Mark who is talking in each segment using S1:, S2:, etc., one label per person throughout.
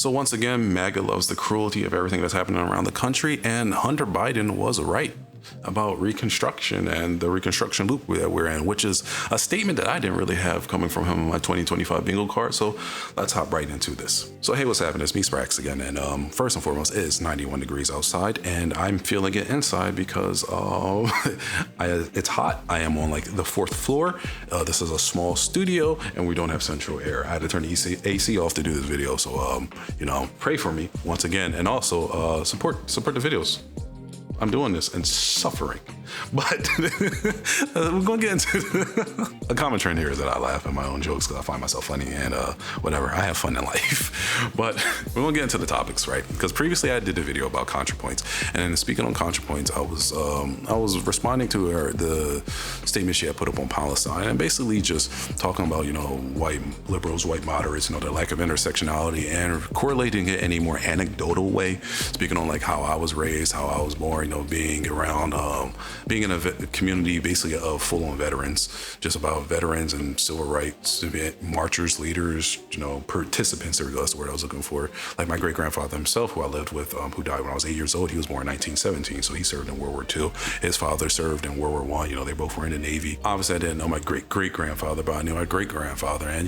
S1: So once again, MAGA loves the cruelty of everything that's happening around the country, and Hunter Biden was right about Reconstruction and the Reconstruction loop that we're in, which is a statement that I didn't really have coming from him in my 2025 bingo card. So let's hop right into this. So hey, what's happening? It's me, Sprax, again. And first and foremost, it's 91 degrees outside, and I'm feeling it inside because it's hot. I am on like the 4th floor. This is a small studio, and we don't have central air. I had to turn the AC off to do this video. So pray for me once again, and also support the videos. I'm doing this and suffering, but we're gonna get into a common trend here is that I laugh at my own jokes because I find myself funny and whatever. I have fun in life, but we're gonna get into the topics, right? Because previously I did a video about ContraPoints, and then speaking on ContraPoints, I was responding to the statement she had put up on Palestine, and basically just talking about white liberals, white moderates, their lack of intersectionality, and correlating it in a more anecdotal way, speaking on like how I was raised, how I was born. Being around, being in a community basically of full-on veterans, just about veterans and civil rights, marchers, leaders, participants. There we go, that's the word I was looking for. Like my great-grandfather himself, who I lived with, who died when I was 8 years old. He was born in 1917, so he served in World War II. His father served in World War I. They both were in the Navy. Obviously, I didn't know my great-great-grandfather, but I knew my great-grandfather, and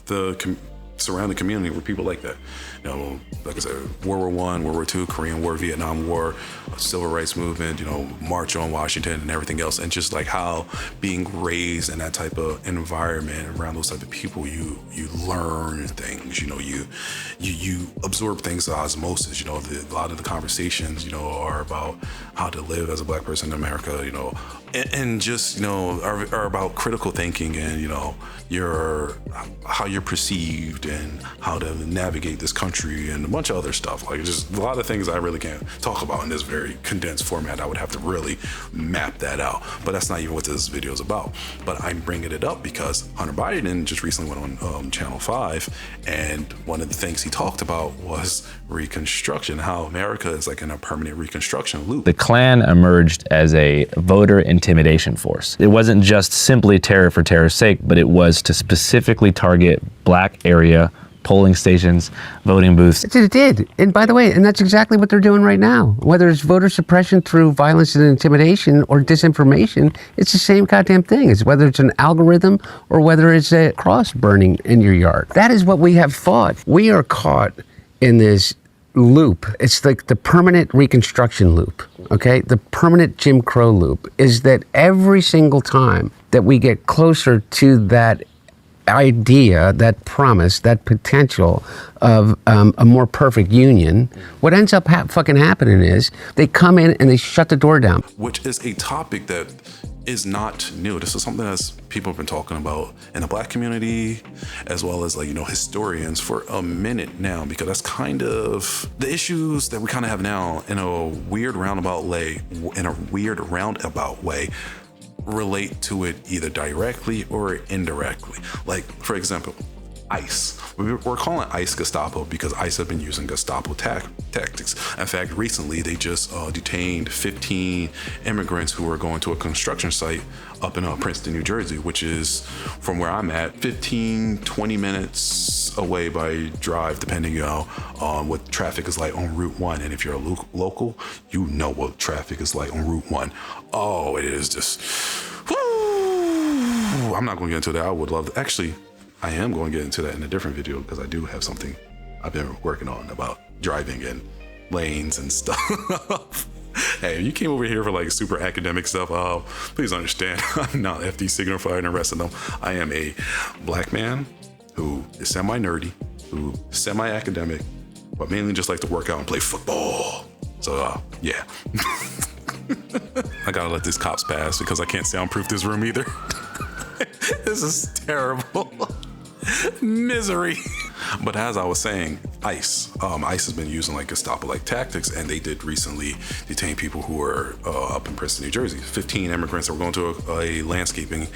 S1: the surrounding community were people like that. Like I said, World War I, World War II, Korean War, Vietnam War, Civil Rights Movement, March on Washington and everything else. And just like how being raised in that type of environment around those type of people, you learn things, you absorb things to osmosis. A lot of the conversations, are about how to live as a Black person in America, and just, are about critical thinking and, how you're perceived and how to navigate this country and a bunch of other stuff. Like just a lot of things I really can't talk about in this very condensed format. I would have to really map that out, but that's not even what this video is about. But I'm bringing it up because Hunter Biden just recently went on Channel 5, and one of the things he talked about was Reconstruction, how America is like in a permanent Reconstruction loop.
S2: The Klan emerged as a voter intimidation force. It wasn't just simply terror for terror's sake, but it was to specifically target Black area polling stations, voting booths.
S3: It did. And by the way, and that's exactly what they're doing right now. Whether it's voter suppression through violence and intimidation or disinformation, it's the same goddamn thing. It's whether it's an algorithm or whether it's a cross burning in your yard. That is what we have fought. We are caught in this loop. It's like the permanent Reconstruction loop, okay? The permanent Jim Crow loop is that every single time that we get closer to that idea, that promise, that potential of a more perfect union, what ends up fucking happening is they come in and they shut the door down.
S1: Which is a topic that is not new. This is something that people have been talking about in the Black community, as well as historians for a minute now, because that's kind of the issues that we kind of have now in a weird roundabout way relate to it either directly or indirectly. Like, for example, ICE. We're calling ICE Gestapo because ICE have been using Gestapo tactics. In fact, recently they just detained 15 immigrants who were going to a construction site up in Princeton, New Jersey, which is from where I'm at 20 minutes away by drive, depending on what traffic is like on Route 1. And if you're a local, you know what traffic is like on Route 1. Oh, it is just, whoo. I'm not going to get into that. I would love to. Actually, I am going to get into that in a different video because I do have something I've been working on about driving and lanes and stuff. Hey, you came over here for like super academic stuff. Please understand, I'm not FD signified and the rest of them. I am a Black man who is semi-nerdy, who is semi-academic, but mainly just like to work out and play football. So yeah. I gotta let these cops pass because I can't soundproof this room either. This is terrible. Misery. But as I was saying, ICE has been using like Gestapo-like tactics, and they did recently detain people who were up in Princeton, New Jersey. 15 immigrants that were going to a landscaping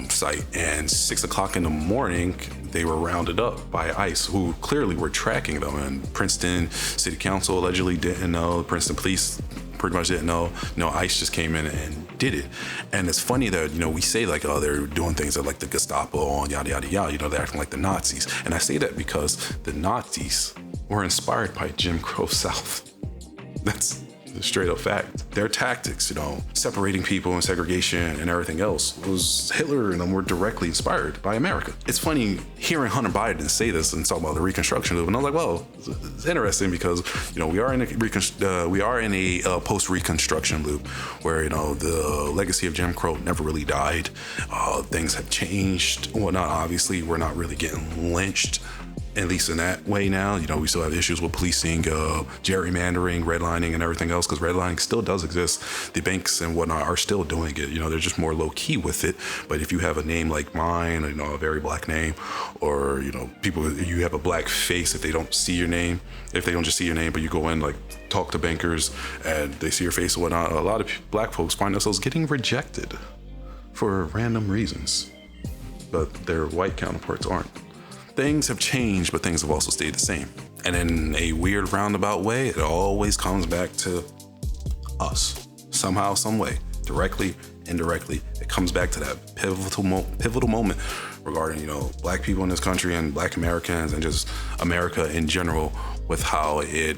S1: site, and 6 o'clock in the morning, they were rounded up by ICE, who clearly were tracking them. And Princeton City Council allegedly didn't know. Princeton Police pretty much didn't know. ICE just came in and did it. And it's funny that, we say like, oh, they're doing things that like the Gestapo and yada, yada, yada, they're acting like the Nazis. And I say that because the Nazis were inspired by Jim Crow South. That's a straight up fact. Their tactics, separating people and segregation and everything else, was Hitler and them were directly inspired by America. It's funny hearing Hunter Biden say this and talk about the Reconstruction Loop, and I was like, well, it's interesting because we are in a post-Reconstruction loop where the legacy of Jim Crow never really died. Things have changed. Well, not obviously, we're not really getting lynched. At least in that way now, we still have issues with policing, gerrymandering, redlining, and everything else, because redlining still does exist. The banks and whatnot are still doing it. They're just more low key with it. But if you have a name like mine, a very black name, or, you have a black face, if they don't see your name, if they don't just see your name, but you go in, like, talk to bankers and they see your face and whatnot, a lot of black folks find themselves getting rejected for random reasons. But their white counterparts aren't. Things have changed, but things have also stayed the same. And in a weird roundabout way, it always comes back to us. Somehow, some way, directly, indirectly, it comes back to that pivotal moment regarding, black people in this country and black Americans and just America in general, with how it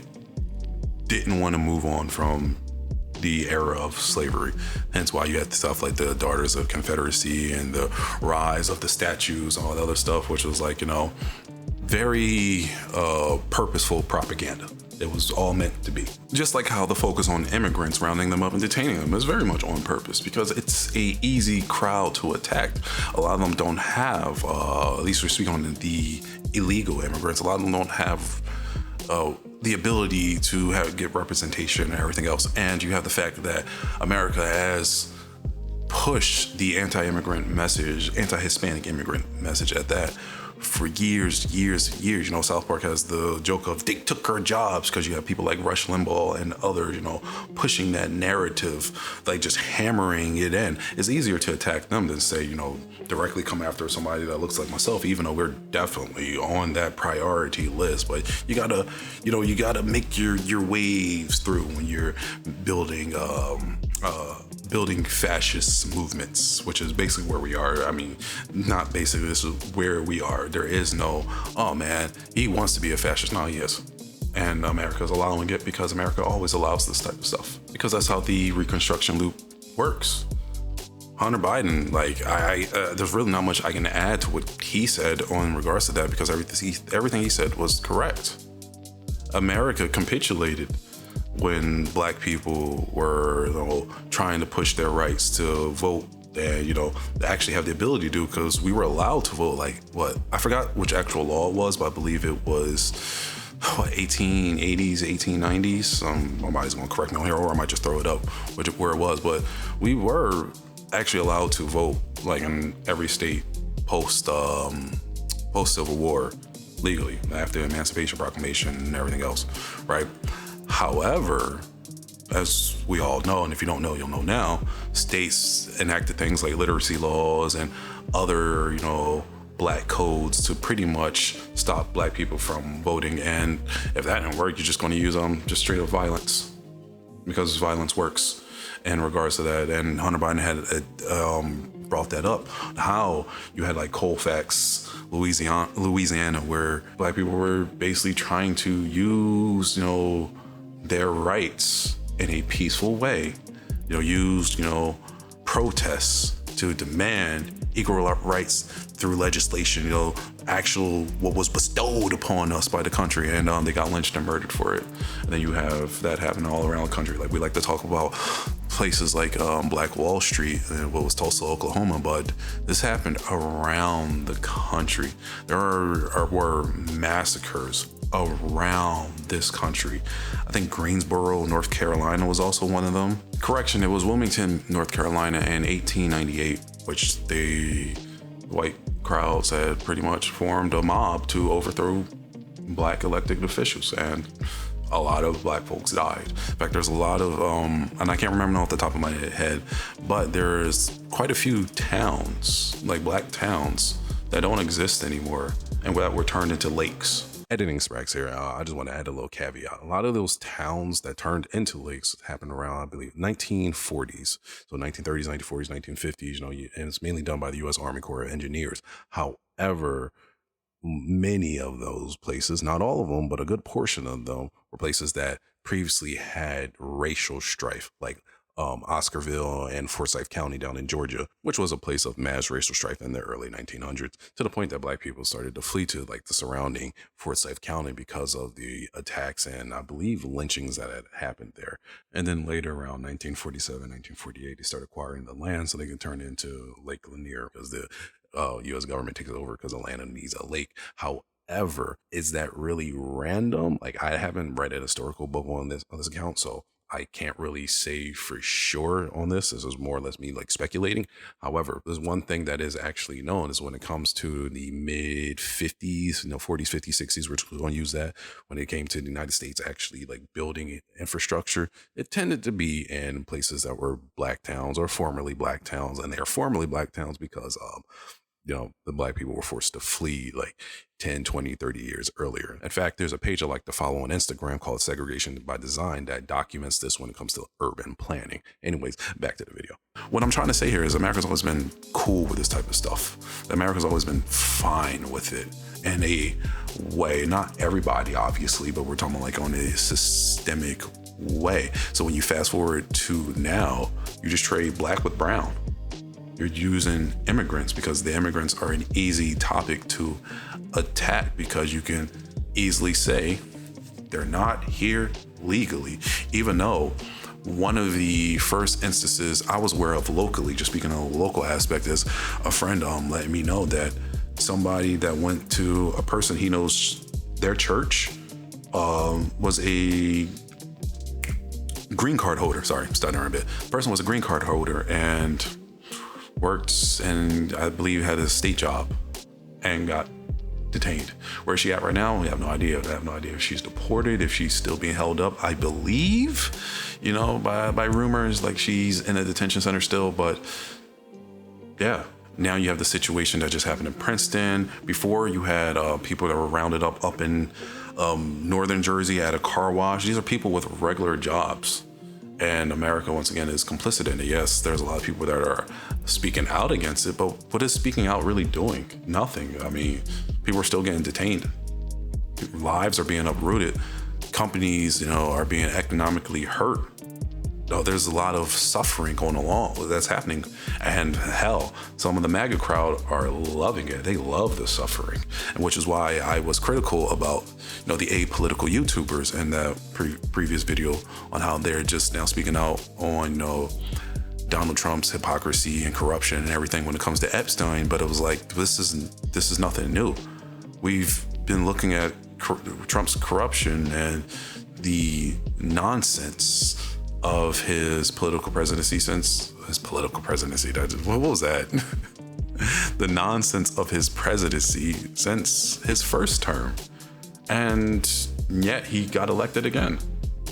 S1: didn't want to move on from the era of slavery. Hence why you had stuff like the Daughters of Confederacy and the rise of the statues and all that other stuff, which was like, very purposeful propaganda. It was all meant to be. Just like how the focus on immigrants, rounding them up and detaining them, is very much on purpose because it's a easy crowd to attack. A lot of them don't have, at least we're speaking on the illegal immigrants, a lot of them don't have the ability to get representation and everything else. And you have the fact that America has pushed the anti-immigrant message, anti-Hispanic immigrant message at that for years. South Park has the joke of they took our jobs, because you have people like Rush Limbaugh and others, pushing that narrative, like just hammering it in. It's easier to attack them than say, directly come after somebody that looks like myself, even though we're definitely on that priority list. But you gotta make your waves through when you're building fascist movements, which is basically where we are. I mean, not basically, this is where we are. There is no, oh man, he wants to be a fascist. No, he is. And America's allowing it because America always allows this type of stuff. Because that's how the Reconstruction loop works. Hunter Biden, there's really not much I can add to what he said in regards to that, because everything he said was correct. America capitulated when black people were trying to push their rights to vote and actually have the ability to do, because we were allowed to vote. I forgot which actual law it was, but I believe it was 1880s, 1890s. Somebody's gonna correct me on here, or I might just throw it up where it was, but we were actually allowed to vote in every state post Civil War legally, after Emancipation Proclamation and everything else, right? However, as we all know, and if you don't know, you'll know now, states enacted things like literacy laws and other, black codes to pretty much stop black people from voting. And if that didn't work, you're just going to use just straight up violence, because violence works in regards to that. And Hunter Biden had brought that up, how you had Colfax, Louisiana, where black people were basically trying to use, their rights in a peaceful way, used, protests to demand equal rights through legislation, what was bestowed upon us by the country, and they got lynched and murdered for it. And then you have that happening all around the country. We like to talk about places like Black Wall Street, what was Tulsa, Oklahoma, but this happened around the country. There were massacres around this country. I think Greensboro, North Carolina was also one of them. Correction, it was Wilmington, North Carolina in 1898, which the white crowds had pretty much formed a mob to overthrow black elected officials, and a lot of black folks died. In fact, there's a lot of, and I can't remember off the top of my head, but there's quite a few towns, black towns, that don't exist anymore, and that were turned into lakes. editing specs here, I just want to add a little caveat. A lot of those towns that turned into lakes happened around, I believe, 1940s. So 1930s, 1940s, 1950s, and it's mainly done by the U.S. Army Corps of Engineers. However, many of those places, not all of them, but a good portion of them, were places that previously had racial strife, like Oscarville and Forsyth County down in Georgia, which was a place of mass racial strife in the early 1900s, to the point that black people started to flee to like the surrounding Forsyth County because of the attacks and I believe lynchings that had happened there. And then later around 1947, 1948, they started acquiring the land so they could turn it into Lake Lanier because the U.S. government takes it over because Atlanta needs a lake. However, is that really random? Like, I haven't read a historical book on this account, so I can't really say for sure on this. This is more or less me like speculating. However, there's one thing that is actually known is when it comes to the mid 50s, 40s, 50s, 60s, we're going to use that. When it came to the United States actually like building infrastructure, it tended to be in places that were black towns or formerly black towns. And they're formerly black towns because the black people were forced to flee like 10, 20, 30 years earlier. In fact, there's a page I like to follow on Instagram called Segregation by Design that documents this when it comes to urban planning. Anyways, back to the video. What I'm trying to say here is America's always been cool with this type of stuff. America's always been fine with it in a way. Not everybody, obviously, but we're talking about like on a systemic way. So when you fast forward to now, you just trade black with brown. You're using immigrants because the immigrants are an easy topic to attack because you can easily say they're not here legally, even though one of the first instances I was aware of locally, just speaking on the local aspect, is a friend let me know that somebody that went to a person he knows, their church was a green card holder. Sorry, I'm stuttering a bit. The person was a green card holder and worked and I believe had a state job and got detained. Where's she at right now? We have no idea. I have no idea if she's deported, if she's still being held up. I believe, by rumors, like she's in a detention center still. But yeah, now you have the situation that just happened in Princeton. Before you had people that were rounded up in northern Jersey at a car wash. These are people with regular jobs. And America, once again, is complicit in it. Yes, there's a lot of people that are speaking out against it, but what is speaking out really doing? Nothing. I mean, people are still getting detained. Lives are being uprooted. Companies, are being economically hurt. There's a lot of suffering going along that's happening. And hell, some of the MAGA crowd are loving it. They love the suffering, and which is why I was critical about, the apolitical YouTubers in the previous video on how they're just now speaking out on, Donald Trump's hypocrisy and corruption and everything when it comes to Epstein. But it was like, this is nothing new. We've been looking at Trump's corruption and the nonsense of his political presidency since his political presidency. What was that? The nonsense of his presidency since his first term. And yet he got elected again.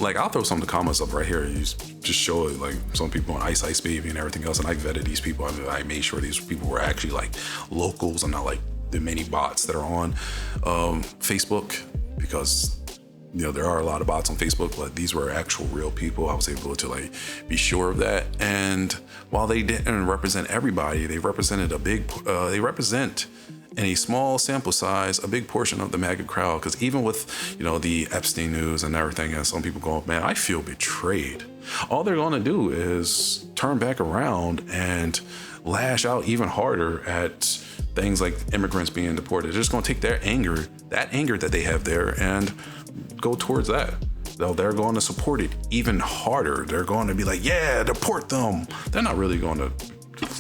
S1: Like, I'll throw some of the comments up right here. You just show it, like some people on Ice Baby and everything else. And I vetted these people. I made sure these people were actually like locals and not like the many bots that are on Facebook, because there are a lot of bots on Facebook, but these were actual real people. I was able to like be sure of that. And while they didn't represent everybody, they represented they represent in a small sample size, a big portion of the MAGA crowd. Because even with, the Epstein news and everything, and some people go, man, I feel betrayed. All they're going to do is turn back around and lash out even harder at things like immigrants being deported. They're just going to take that anger that they have there and go towards that. They're going to support it even harder. They're going to be like, yeah, deport them. They're not really going to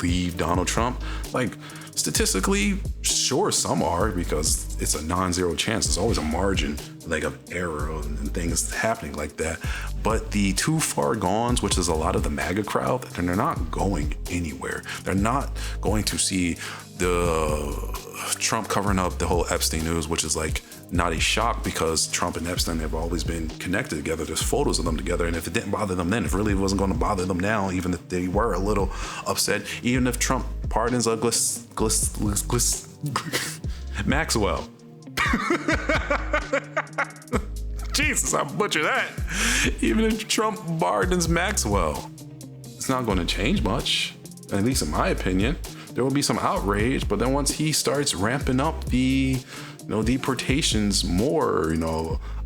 S1: leave Donald Trump. Like, statistically, sure, some are, because it's a non-zero chance. There's always a margin like of error and things happening like that. But the too far gones, which is a lot of the MAGA crowd, they're not going anywhere. They're not going to see the Trump covering up the whole Epstein news, which is like not a shock because Trump and Epstein have always been connected together. There's photos of them together. And if it didn't bother them then, if it really wasn't going to bother them now, even if they were a little upset, even if Trump pardons Maxwell. Jesus, I butchered that. Even if Trump pardons Maxwell, it's not going to change much, at least in my opinion. There will be some outrage, but then once he starts ramping up the, deportations more,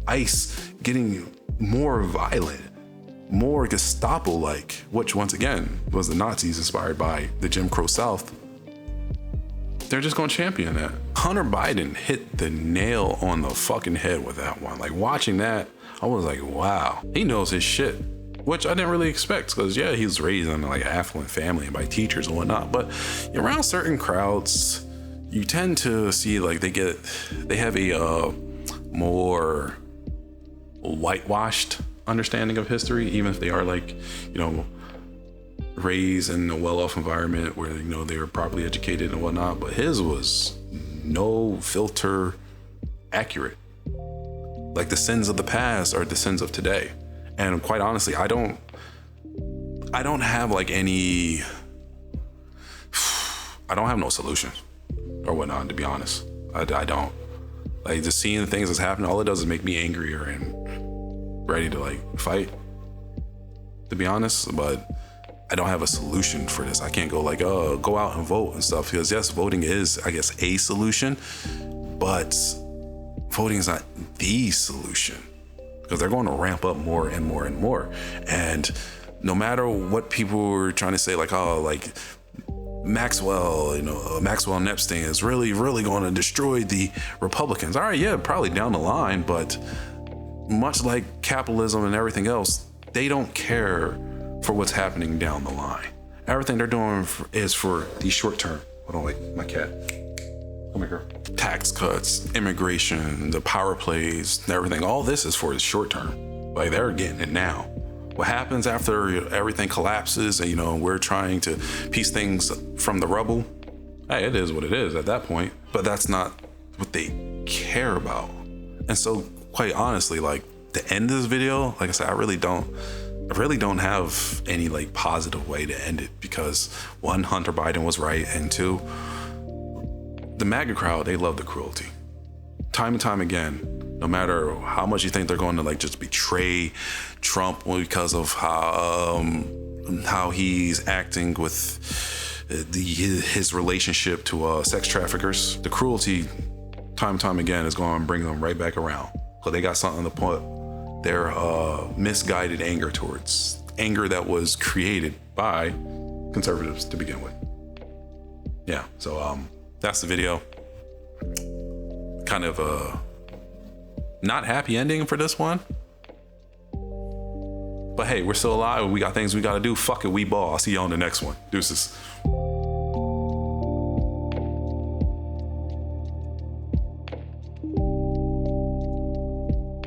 S1: ICE getting more violent, more Gestapo-like, which once again was the Nazis inspired by the Jim Crow South, they're just going to champion that. Hunter Biden hit the nail on the fucking head with that one. Like, watching that, I was like, wow, he knows his shit, which I didn't really expect, because yeah, he was raised in like an affluent family by teachers and whatnot, but around certain crowds, you tend to see like they have a more whitewashed understanding of history, even if they are like, raised in a well-off environment where they were properly educated and whatnot, but his was no filter accurate. Like, the sins of the past are the sins of today, and quite honestly, I don't have like any, I don't have no solution or whatnot, to be honest. I don't. Like, just seeing the things that's happening, all it does is make me angrier and ready to like fight, to be honest. But I don't have a solution for this. I can't go like, go out and vote and stuff, because yes, voting is, I guess, a solution, but voting is not the solution, because they're going to ramp up more and more and more. And no matter what people were trying to say, like, Maxwell, Maxwell and Epstein is really, really going to destroy the Republicans. All right, yeah, probably down the line, but much like capitalism and everything else, they don't care for what's happening down the line. Everything they're doing is for the short term. Hold on, wait, my cat. Come here, girl. Tax cuts, immigration, the power plays, everything. All this is for the short term. Like, they're getting it now. What happens after everything collapses and, we're trying to piece things from the rubble? Hey, it is what it is at that point. But that's not what they care about. And so, quite honestly, like, the end of this video, like I said, I really don't have any like positive way to end it, because one, Hunter Biden was right, and two, the MAGA crowd, they love the cruelty. Time and time again, no matter how much you think they're going to like just betray Trump because of how he's acting with his relationship to sex traffickers, the cruelty time and time again is going to bring them right back around. So they got something to put their misguided anger towards, anger that was created by conservatives to begin with. Yeah, so that's the video. Kind of a not happy ending for this one, but hey, we're still alive. We got things we got to do. Fuck it, we ball. I'll see you on the next one. Deuces.